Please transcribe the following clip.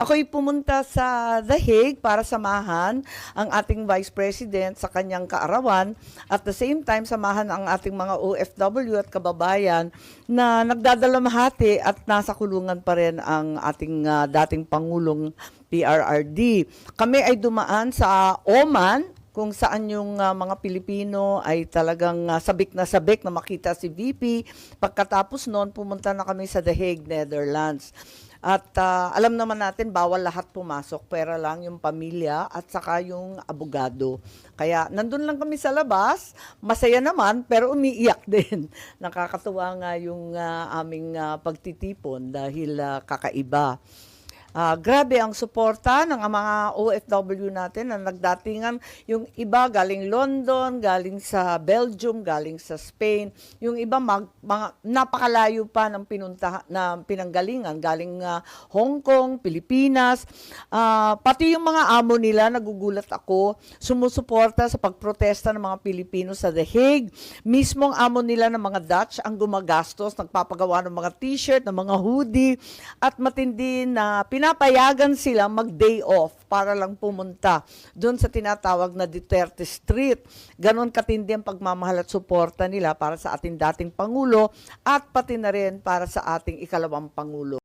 Ako'y pumunta sa The Hague para samahan ang ating Vice President sa kanyang kaarawan at the same time samahan ang ating mga OFW at kababayan na nagdadalamhati at nasa kulungan pa rin ang ating dating Pangulong PRRD. Kami ay dumaan sa Oman kung saan yung mga Pilipino ay talagang sabik na makita si VP. Pagkatapos noon, pumunta na kami sa The Hague, Netherlands. At alam naman natin, bawal lahat pumasok, pera lang yung pamilya at saka yung abogado. Kaya nandun lang kami sa labas, masaya naman, pero umiiyak din. Nakakatuwa nga yung aming pagtitipon dahil kakaiba. Grabe ang suporta ng mga OFW natin na nagdatingan. Yung iba galing London, galing sa Belgium, galing sa Spain. Yung iba mga napakalayo pa ng na pinanggalingan, galing Hong Kong, Pilipinas. Pati yung mga amo nila, nagugulat ako, sumusuporta sa pagprotesta ng mga Pilipino sa The Hague. Mismong amo nila ng mga Dutch ang gumagastos, nagpapagawa ng mga t-shirt, ng mga hoodie, at matindi na pinapayagan sila mag-day off para lang pumunta doon sa tinatawag na Duterte Street. Ganon katindi ang pagmamahal at suporta nila para sa ating dating Pangulo at pati na rin para sa ating ikalawang Pangulo.